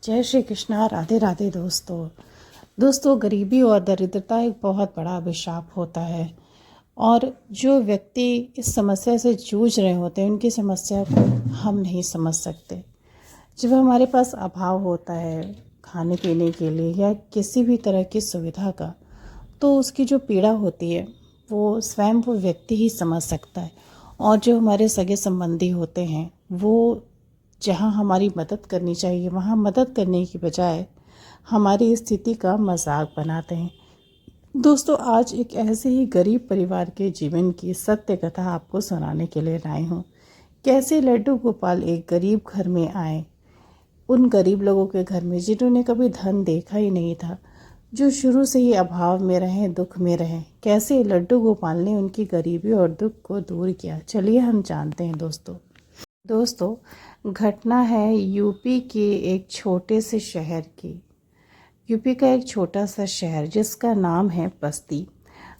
जय श्री कृष्णा। राधे राधे दोस्तों गरीबी और दरिद्रता एक बहुत बड़ा अभिशाप होता है और जो व्यक्ति इस समस्या से जूझ रहे होते हैं उनकी समस्या को हम नहीं समझ सकते। जब हमारे पास अभाव होता है खाने पीने के लिए या किसी भी तरह की सुविधा का, तो उसकी जो पीड़ा होती है वो स्वयं वो व्यक्ति ही समझ सकता है। और जो हमारे सगे संबंधी होते हैं वो जहाँ हमारी मदद करनी चाहिए वहाँ मदद करने की बजाय हमारी स्थिति का मजाक बनाते हैं। दोस्तों, आज एक ऐसे ही गरीब परिवार के जीवन की सत्य कथा आपको सुनाने के लिए लाई हूँ। कैसे लड्डू गोपाल एक गरीब घर में आए, उन गरीब लोगों के घर में जिन्होंने कभी धन देखा ही नहीं था, जो शुरू से ही अभाव में रहे, दुख में रहे। कैसे लड्डू गोपाल ने उनकी गरीबी और दुख को दूर किया, चलिए हम जानते हैं। दोस्तों घटना है यूपी के एक छोटे से शहर की। यूपी का एक छोटा सा शहर जिसका नाम है बस्ती।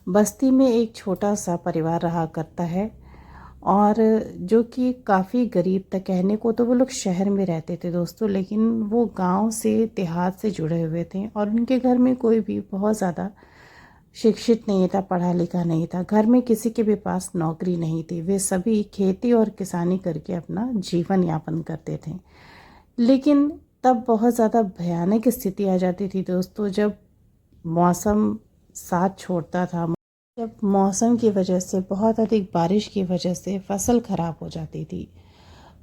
बस्ती में एक छोटा सा परिवार रहा करता है और जो कि काफ़ी गरीब था। कहने को तो वो लोग शहर में रहते थे दोस्तों, लेकिन वो गांव से देहात से जुड़े हुए थे और उनके घर में कोई भी बहुत ज़्यादा शिक्षित नहीं था, पढ़ा लिखा नहीं था। घर में किसी के भी पास नौकरी नहीं थी। वे सभी खेती और किसानी करके अपना जीवन यापन करते थे। लेकिन तब बहुत ज़्यादा भयानक स्थिति आ जाती थी दोस्तों, जब मौसम साथ छोड़ता था। जब मौसम की वजह से, बहुत अधिक बारिश की वजह से फसल खराब हो जाती थी।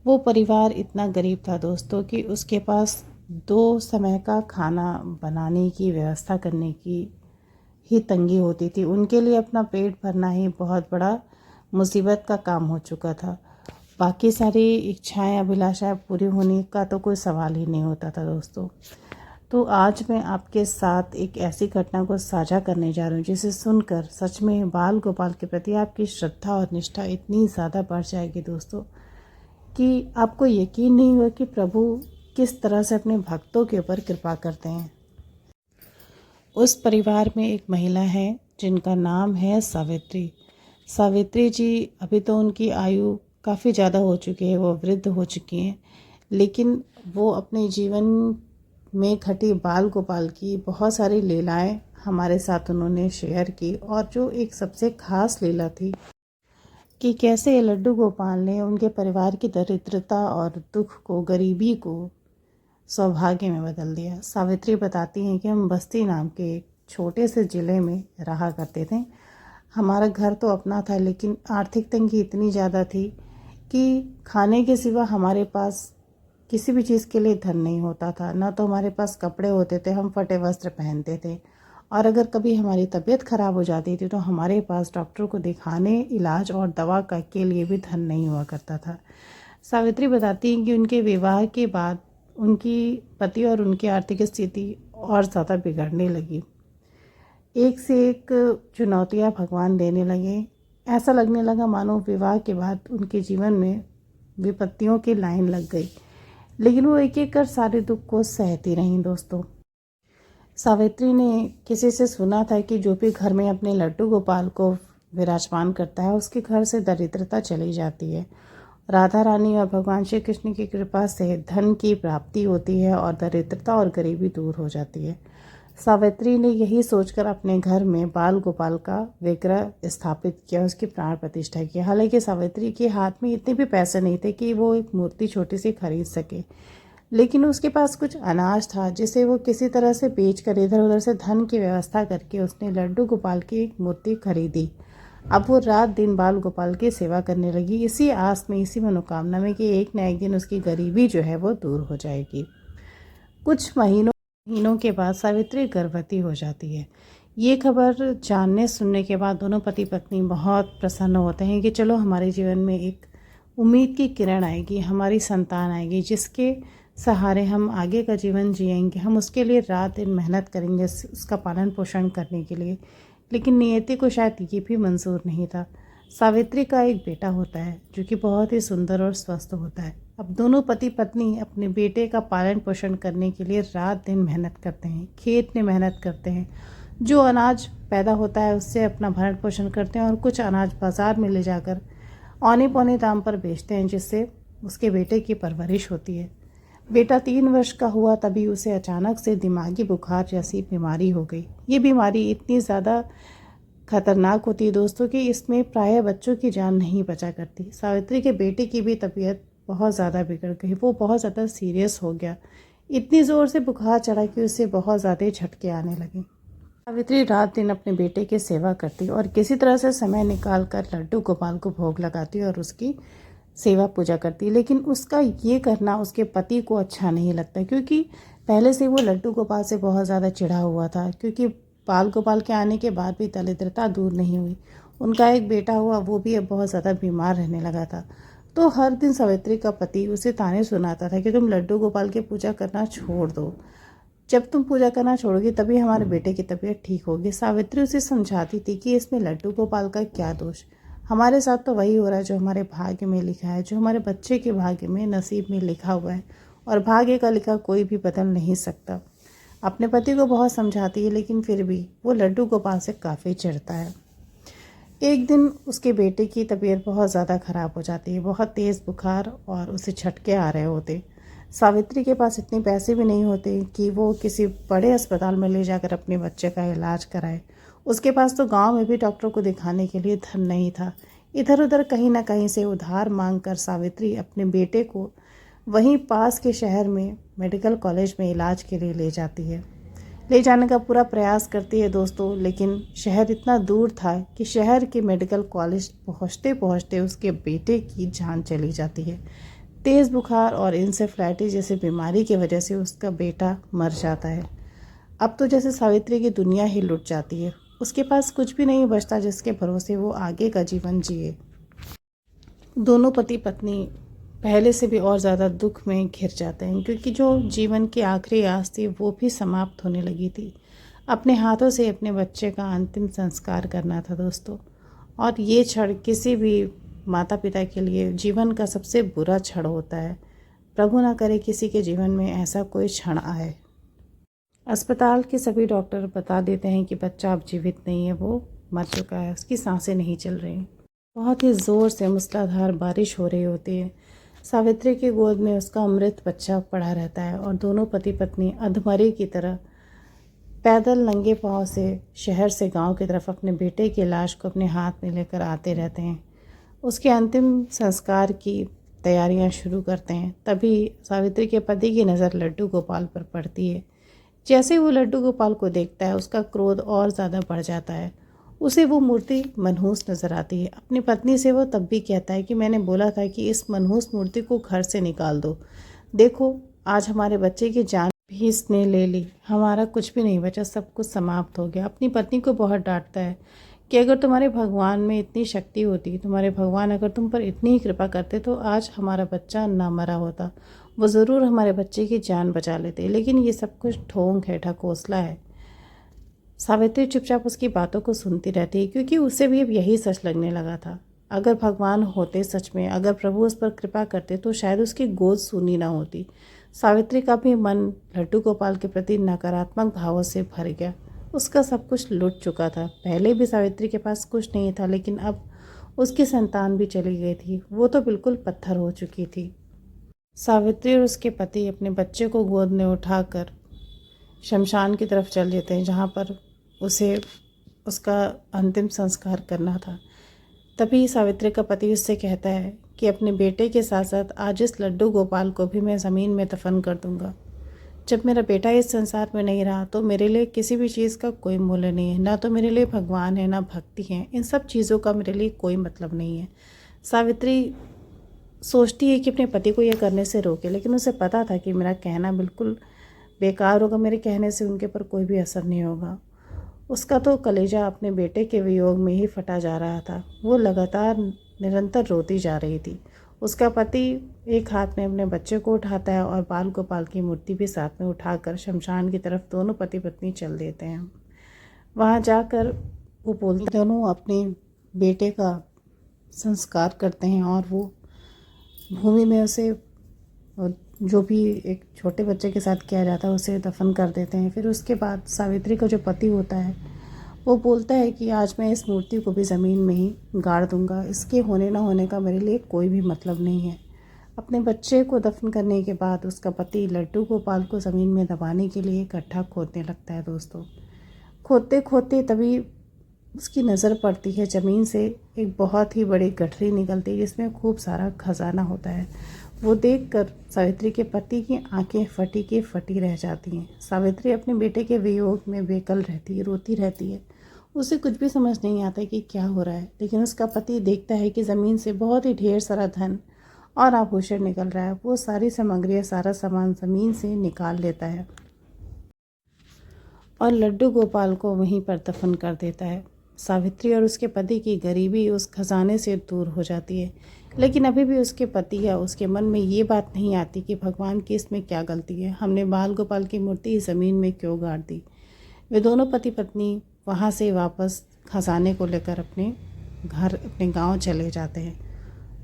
वो परिवार इतना गरीब था दोस्तों कि उसके पास 2 समय का खाना बनाने की व्यवस्था करने की ही तंगी होती थी। उनके लिए अपना पेट भरना ही बहुत बड़ा मुसीबत का काम हो चुका था। बाकी सारी इच्छाएं अभिलाषाएं पूरी होने का तो कोई सवाल ही नहीं होता था दोस्तों। तो आज मैं आपके साथ एक ऐसी घटना को साझा करने जा रही हूँ जिसे सुनकर सच में बाल गोपाल के प्रति आपकी श्रद्धा और निष्ठा इतनी ज़्यादा बढ़ जाएगी दोस्तों कि आपको यकीन नहीं होगा कि प्रभु किस तरह से अपने भक्तों के ऊपर कृपा करते हैं। उस परिवार में एक महिला है जिनका नाम है सावित्री। सावित्री जी, अभी तो उनकी आयु काफ़ी ज़्यादा हो चुकी है, वो वृद्ध हो चुकी हैं, लेकिन वो अपने जीवन में घटी बाल गोपाल की बहुत सारी लीलाएं हमारे साथ उन्होंने शेयर की। और जो एक सबसे खास लीला थी कि कैसे लड्डू गोपाल ने उनके परिवार की दरिद्रता और दुख को, गरीबी को सौभाग्य में बदल दिया। सावित्री बताती हैं कि हम बस्ती नाम के एक छोटे से ज़िले में रहा करते थे। हमारा घर तो अपना था, लेकिन आर्थिक तंगी इतनी ज़्यादा थी कि खाने के सिवा हमारे पास किसी भी चीज़ के लिए धन नहीं होता था। ना तो हमारे पास कपड़े होते थे, हम फटे वस्त्र पहनते थे। और अगर कभी हमारी तबीयत खराब हो जाती थी तो हमारे पास डॉक्टर को दिखाने, इलाज और दवा का के लिए भी धन नहीं हुआ करता था। सावित्री बताती हैं कि उनके विवाह के बाद उनकी पति और उनकी आर्थिक स्थिति और ज़्यादा बिगड़ने लगी। एक से एक चुनौतियां भगवान देने लगे। ऐसा लगने लगा मानो विवाह के बाद उनके जीवन में विपत्तियों की लाइन लग गई, लेकिन वो एक एक कर सारे दुख को सहती रहीं दोस्तों। सावित्री ने किसी से सुना था कि जो भी घर में अपने लड्डू गोपाल को विराजमान करता है उसके घर से दरिद्रता चली जाती है। राधा रानी और भगवान श्री कृष्ण की कृपा से धन की प्राप्ति होती है और दरिद्रता और गरीबी दूर हो जाती है। सावित्री ने यही सोचकर अपने घर में बाल गोपाल का विग्रह स्थापित किया, उसकी प्राण प्रतिष्ठा की। हालांकि सावित्री के हाथ में इतने भी पैसे नहीं थे कि वो एक मूर्ति छोटी सी खरीद सके, लेकिन उसके पास कुछ अनाज था जिसे वो किसी तरह से बेचकर इधर उधर से धन की व्यवस्था करके उसने लड्डू गोपाल की एक मूर्ति खरीदी। अब वो रात दिन बाल गोपाल की सेवा करने लगी, इसी आस में, इसी मनोकामना में कि एक न एक दिन उसकी गरीबी जो है वो दूर हो जाएगी। कुछ महीनों के बाद सावित्री गर्भवती हो जाती है। ये खबर जानने सुनने के बाद दोनों पति पत्नी बहुत प्रसन्न होते हैं कि चलो हमारे जीवन में एक उम्मीद की किरण आएगी, हमारी संतान आएगी जिसके सहारे हम आगे का जीवन जिएंगे। हम उसके लिए रात दिन मेहनत करेंगे उसका पालन पोषण करने के लिए। लेकिन नियति को शायद ये भी मंजूर नहीं था। सावित्री का एक बेटा होता है जो कि बहुत ही सुंदर और स्वस्थ होता है। अब दोनों पति पत्नी अपने बेटे का पालन पोषण करने के लिए रात दिन मेहनत करते हैं, खेत में मेहनत करते हैं। जो अनाज पैदा होता है उससे अपना भरण पोषण करते हैं और कुछ अनाज बाज़ार में ले जाकर औने पौने दाम पर बेचते हैं, जिससे उसके बेटे की परवरिश होती है। बेटा 3 वर्ष का हुआ तभी उसे अचानक से दिमागी बुखार जैसी बीमारी हो गई। ये बीमारी इतनी ज़्यादा खतरनाक होती है दोस्तों कि इसमें प्रायः बच्चों की जान नहीं बचा करती। सावित्री के बेटे की भी तबीयत बहुत ज़्यादा बिगड़ गई, वो बहुत ज़्यादा सीरियस हो गया। इतनी ज़ोर से बुखार चढ़ा कि उसे बहुत ज़्यादा झटके आने लगे। सावित्री रात दिन अपने बेटे की सेवा करती और किसी तरह से समय निकाल कर लड्डू गोपाल को भोग लगाती और उसकी सेवा पूजा करती। लेकिन उसका ये करना उसके पति को अच्छा नहीं लगता, क्योंकि पहले से वो लड्डू गोपाल से बहुत ज़्यादा चिढ़ा हुआ था, क्योंकि बाल गोपाल के आने के बाद भी दरिद्रता दूर नहीं हुई। उनका एक बेटा हुआ, वो भी अब बहुत ज़्यादा बीमार रहने लगा था। तो हर दिन सावित्री का पति उसे ताने सुनाता था कि तुम लड्डू गोपाल की पूजा करना छोड़ दो, जब तुम पूजा करना छोड़ोगी तभी हमारे बेटे की तबीयत ठीक होगी। सावित्री उसे समझाती थी कि इसमें लड्डू गोपाल का क्या दोष, हमारे साथ तो वही हो रहा है जो हमारे भाग्य में लिखा है, जो हमारे बच्चे के भाग्य में नसीब में लिखा हुआ है, और भाग्य का लिखा कोई भी बदल नहीं सकता। अपने पति को बहुत समझाती है, लेकिन फिर भी वो लड्डू गोपाल से काफ़ी चिढ़ता है। एक दिन उसके बेटे की तबीयत बहुत ज़्यादा ख़राब हो जाती है, बहुत तेज़ बुखार और उसे झटके आ रहे होते। सावित्री के पास इतने पैसे भी नहीं होते कि वो किसी बड़े अस्पताल में ले जाकर अपने बच्चे का इलाज कराए। उसके पास तो गांव में भी डॉक्टर को दिखाने के लिए धन नहीं था। इधर उधर कहीं ना कहीं से उधार मांगकर सावित्री अपने बेटे को वहीं पास के शहर में मेडिकल कॉलेज में इलाज के लिए ले जाती है। ले जाने का पूरा प्रयास करती है दोस्तों, लेकिन शहर इतना दूर था कि शहर के मेडिकल कॉलेज पहुंचते पहुंचते उसके बेटे की जान चली जाती है। तेज़ बुखार और इंसेफ्लाइटिस जैसी बीमारी की वजह से उसका बेटा मर जाता है। अब तो जैसे सावित्री की दुनिया ही लुट जाती है, उसके पास कुछ भी नहीं बचता जिसके भरोसे वो आगे का जीवन जिए। दोनों पति पत्नी पहले से भी और ज़्यादा दुख में घिर जाते हैं, क्योंकि जो जीवन की आखिरी आस थी वो भी समाप्त होने लगी थी। अपने हाथों से अपने बच्चे का अंतिम संस्कार करना था दोस्तों, और ये क्षण किसी भी माता पिता के लिए जीवन का सबसे बुरा क्षण होता है। प्रभु ना करे किसी के जीवन में ऐसा कोई क्षण आए। अस्पताल के सभी डॉक्टर बता देते हैं कि बच्चा अब जीवित नहीं है, वो मर चुका है, उसकी सांसें नहीं चल रही। बहुत ही ज़ोर से मूसलाधार बारिश हो रही होती है। सावित्री की गोद में उसका अमृत बच्चा पड़ा रहता है और दोनों पति पत्नी अधमरे की तरह पैदल नंगे पाँव से शहर से गांव की तरफ अपने बेटे की लाश को अपने हाथ में लेकर आते रहते हैं। उसके अंतिम संस्कार की तैयारियां शुरू करते हैं। तभी सावित्री के पति की नज़र लड्डू गोपाल पर पड़ती है। जैसे वो लड्डू गोपाल को देखता है, उसका क्रोध और ज़्यादा बढ़ जाता है। उसे वो मूर्ति मनहूस नज़र आती है। अपनी पत्नी से वो तब भी कहता है कि मैंने बोला था कि इस मनहूस मूर्ति को घर से निकाल दो। देखो, आज हमारे बच्चे की जान भी इसने ले ली, हमारा कुछ भी नहीं बचा, सब कुछ समाप्त हो गया। अपनी पत्नी को बहुत डांटता है कि अगर तुम्हारे भगवान में इतनी शक्ति होती, तुम्हारे भगवान अगर तुम पर इतनी ही कृपा करते तो आज हमारा बच्चा ना मरा होता, वो ज़रूर हमारे बच्चे की जान बचा लेते। लेकिन ये सब कुछ ढोंग है, ढकोसला है। सावित्री चुपचाप उसकी बातों को सुनती रहती है, क्योंकि उसे भी अब यही सच लगने लगा था। अगर भगवान होते सच में, अगर प्रभु उस पर कृपा करते तो शायद उसकी गोद सूनी ना होती। सावित्री का भी मन लड्डू गोपाल के प्रति नकारात्मक भावों से भर गया। उसका सब कुछ लुट चुका था। पहले भी सावित्री के पास कुछ नहीं था, लेकिन अब उसकी संतान भी चली गई थी। वो तो बिल्कुल पत्थर हो चुकी थी। सावित्री और उसके पति अपने बच्चे को गोद में उठाकर शमशान की तरफ चल देते हैं, जहाँ पर उसे उसका अंतिम संस्कार करना था। तभी सावित्री का पति उससे कहता है कि अपने बेटे के साथ साथ आज इस लड्डू गोपाल को भी मैं ज़मीन में दफन कर दूंगा। जब मेरा बेटा इस संसार में नहीं रहा तो मेरे लिए किसी भी चीज़ का कोई मूल्य नहीं है, ना तो मेरे लिए भगवान है, ना भक्ति है। इन सब चीज़ों का मेरे लिए कोई मतलब नहीं है। सावित्री सोचती है कि अपने पति को यह करने से रोके, लेकिन उसे पता था कि मेरा कहना बिल्कुल बेकार होगा, मेरे कहने से उनके पर कोई भी असर नहीं होगा। उसका तो कलेजा अपने बेटे के वियोग में ही फटा जा रहा था। वो लगातार निरंतर रोती जा रही थी। उसका पति एक हाथ में अपने बच्चे को उठाता है और बाल गोपाल की मूर्ति भी साथ में उठाकर शमशान की तरफ दोनों पति पत्नी चल देते हैं। वहाँ जाकर वो बोलते, दोनों अपने बेटे का संस्कार करते हैं और वो भूमि में उसे, जो भी एक छोटे बच्चे के साथ किया जाता है, उसे दफन कर देते हैं। फिर उसके बाद सावित्री का जो पति होता है वो बोलता है कि आज मैं इस मूर्ति को भी ज़मीन में ही गाड़ दूंगा, इसके होने ना होने का मेरे लिए कोई भी मतलब नहीं है। अपने बच्चे को दफन करने के बाद उसका पति लड्डू गोपाल को ज़मीन में दबाने के लिए गड्ढा खोदने लगता है दोस्तों। खोदते खोदते तभी उसकी नज़र पड़ती है ज़मीन से एक बहुत ही बड़ी गठरी निकलती है जिसमें खूब सारा खजाना होता है। वो देखकर सावित्री के पति की आंखें फटी के फटी रह जाती हैं। सावित्री अपने बेटे के वियोग में बेकल रहती है, रोती रहती है। उसे कुछ भी समझ नहीं आता कि क्या हो रहा है, लेकिन उसका पति देखता है कि ज़मीन से बहुत ही ढेर सारा धन और आभूषण निकल रहा है। वो सारी सामग्रियाँ, सारा सामान ज़मीन से निकाल लेता है और लड्डू गोपाल को वहीं पर दफन कर देता है। सावित्री और उसके पति की गरीबी उस खजाने से दूर हो जाती है, लेकिन अभी भी उसके पति या उसके मन में ये बात नहीं आती कि भगवान की इसमें क्या गलती है, हमने बाल गोपाल की मूर्ति ज़मीन में क्यों गाड़ दी। वे दोनों पति पत्नी वहाँ से वापस खजाने को लेकर अपने घर, अपने गांव चले जाते हैं।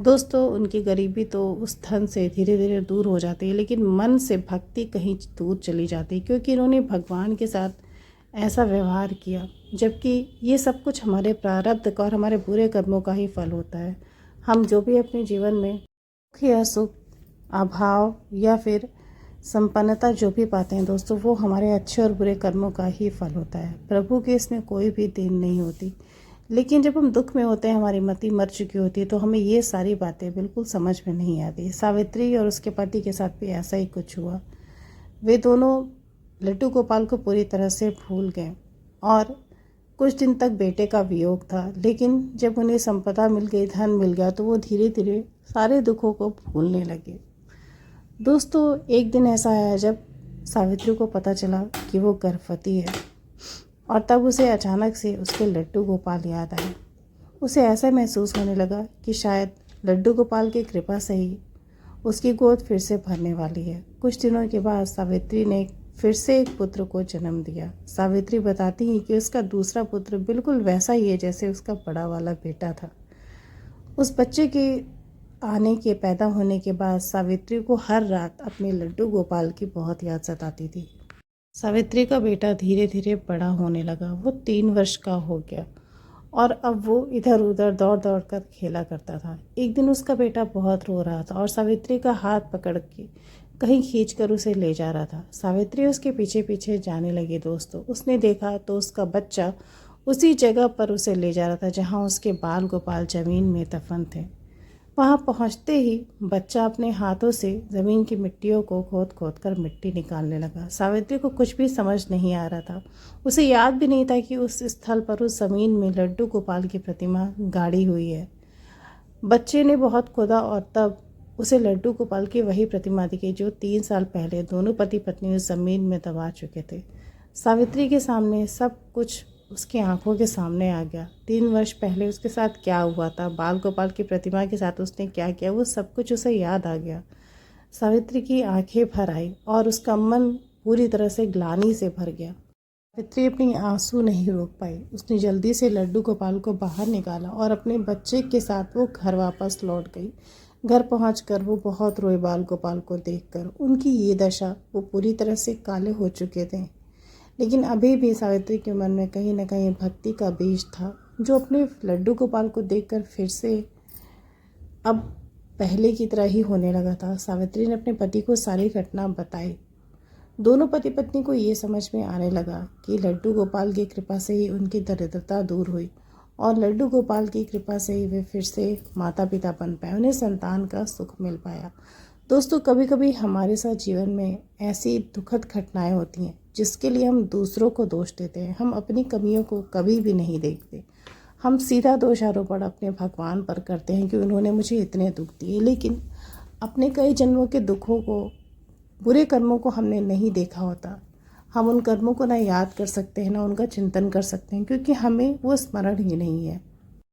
दोस्तों, उनकी गरीबी तो उस धन से धीरे धीरे दूर हो जाती है, लेकिन मन से भक्ति कहीं दूर चली जाती है, क्योंकि इन्होंने भगवान के साथ ऐसा व्यवहार किया, जबकि ये सब कुछ हमारे प्रारब्ध का और हमारे बुरे कर्मों का ही फल होता है। हम जो भी अपने जीवन में सुख या सुख, अभाव या फिर संपन्नता जो भी पाते हैं दोस्तों, वो हमारे अच्छे और बुरे कर्मों का ही फल होता है। प्रभु के इसमें कोई भी देन नहीं होती। लेकिन जब हम दुख में होते हैं, हमारी मति मर चुकी होती है, तो हमें ये सारी बातें बिल्कुल समझ में नहीं आती। सावित्री और उसके पति के साथ भी ऐसा ही कुछ हुआ। वे दोनों लड्डू गोपाल को पूरी तरह से भूल गए और कुछ दिन तक बेटे का वियोग था, लेकिन जब उन्हें संपदा मिल गई, धन मिल गया, तो वो धीरे धीरे सारे दुखों को भूलने लगे। दोस्तों, एक दिन ऐसा आया जब सावित्री को पता चला कि वो गर्भवती है, और तब उसे अचानक से उसके लड्डू गोपाल याद आए। उसे ऐसा महसूस होने लगा कि शायद लड्डू गोपाल की कृपा से ही उसकी गोद फिर से भरने वाली है। कुछ दिनों के बाद सावित्री ने फिर से एक पुत्र को जन्म दिया। सावित्री बताती है कि उसका दूसरा पुत्र बिल्कुल वैसा ही है जैसे उसका बड़ा वाला बेटा था। उस बच्चे के आने के, पैदा होने के बाद सावित्री को हर रात अपने लड्डू गोपाल की बहुत याद सताती थी। सावित्री का बेटा धीरे धीरे बड़ा होने लगा। वो 3 वर्ष का हो गया और अब वो इधर उधर दौड़ दौड़ कर खेला करता था। एक दिन उसका बेटा बहुत रो रहा था और सावित्री का हाथ पकड़ के कहीं खींच कर उसे ले जा रहा था। सावित्री उसके पीछे पीछे जाने लगी। दोस्तों, उसने देखा तो उसका बच्चा उसी जगह पर उसे ले जा रहा था जहाँ उसके बाल गोपाल ज़मीन में दफन थे। वहाँ पहुँचते ही बच्चा अपने हाथों से ज़मीन की मिट्टियों को खोद खोद कर मिट्टी निकालने लगा। सावित्री को कुछ भी समझ नहीं आ रहा था। उसे याद भी नहीं था कि उस स्थल पर, उस ज़मीन में लड्डू गोपाल की प्रतिमा गाड़ी हुई है। बच्चे ने बहुत खोदा और तब उसे लड्डू गोपाल की वही प्रतिमा दिखी जो 3 साल पहले दोनों पति पत्नी उस ज़मीन में दबा चुके थे। सावित्री के सामने सब कुछ उसकी आंखों के सामने आ गया। 3 वर्ष पहले उसके साथ क्या हुआ था, बाल गोपाल की प्रतिमा के साथ उसने क्या किया, वो सब कुछ उसे याद आ गया। सावित्री की आंखें भर आई और उसका मन पूरी तरह से ग्लानि से भर गया। सावित्री अपनी आंसू नहीं रोक पाई। उसने जल्दी से लड्डू गोपाल को बाहर निकाला और अपने बच्चे के साथ वो घर वापस लौट गई। घर पहुंचकर वो बहुत रोई बाल गोपाल को देखकर। उनकी ये दशा, वो पूरी तरह से काले हो चुके थे, लेकिन अभी भी सावित्री के मन में कहीं न कहीं भक्ति का बीज था, जो अपने लड्डू गोपाल को देखकर फिर से अब पहले की तरह ही होने लगा था। सावित्री ने अपने पति को सारी घटना बताई। दोनों पति पत्नी को ये समझ में आने लगा कि लड्डू गोपाल की कृपा से ही उनकी दरिद्रता दूर हुई और लड्डू गोपाल की कृपा से ही वे फिर से माता पिता बन पाए, उन्हें संतान का सुख मिल पाया। दोस्तों, कभी कभी हमारे साथ जीवन में ऐसी दुखद घटनाएं होती हैं जिसके लिए हम दूसरों को दोष देते हैं। हम अपनी कमियों को कभी भी नहीं देखते। हम सीधा दोष आरोपण अपने भगवान पर करते हैं कि उन्होंने मुझे इतने दुख दिए, लेकिन अपने कई जन्मों के दुखों को, बुरे कर्मों को हमने नहीं देखा होता। हम उन कर्मों को ना याद कर सकते हैं, ना उनका चिंतन कर सकते हैं, क्योंकि हमें वो स्मरण ही नहीं है।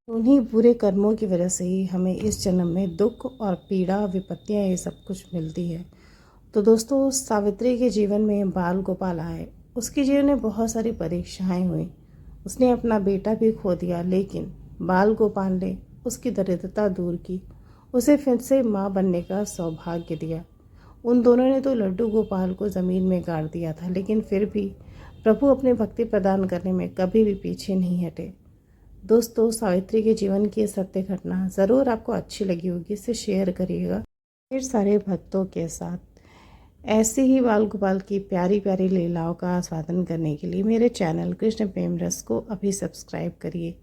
उन्हीं बुरे कर्मों की वजह से ही हमें इस जन्म में दुख और पीड़ा, विपत्तियाँ, ये सब कुछ मिलती है। तो दोस्तों, सावित्री के जीवन में बाल गोपाल आए। उसके जीवन में बहुत सारी परीक्षाएं हुई। उसने अपना बेटा भी खो दिया, लेकिन बाल गोपाल ने उसकी दरिद्रता दूर की, उसे फिर से माँ बनने का सौभाग्य दिया। उन दोनों ने तो लड्डू गोपाल को ज़मीन में गाड़ दिया था, लेकिन फिर भी प्रभु अपने भक्ति प्रदान करने में कभी भी पीछे नहीं हटे। दोस्तों, सावित्री के जीवन की सत्य घटना ज़रूर आपको अच्छी लगी होगी, इसे शेयर करिएगा। ढेर सारे भक्तों के साथ ऐसे ही बाल गोपाल की प्यारी प्यारी लीलाओं का आस्वादन करने के लिए मेरे चैनल कृष्ण प्रेम रस को अभी सब्सक्राइब करिए।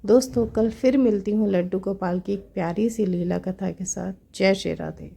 दोस्तों, कल फिर मिलती हूँ लड्डू गोपाल की एक प्यारी सी लीला कथा के साथ। जय श्री राधे।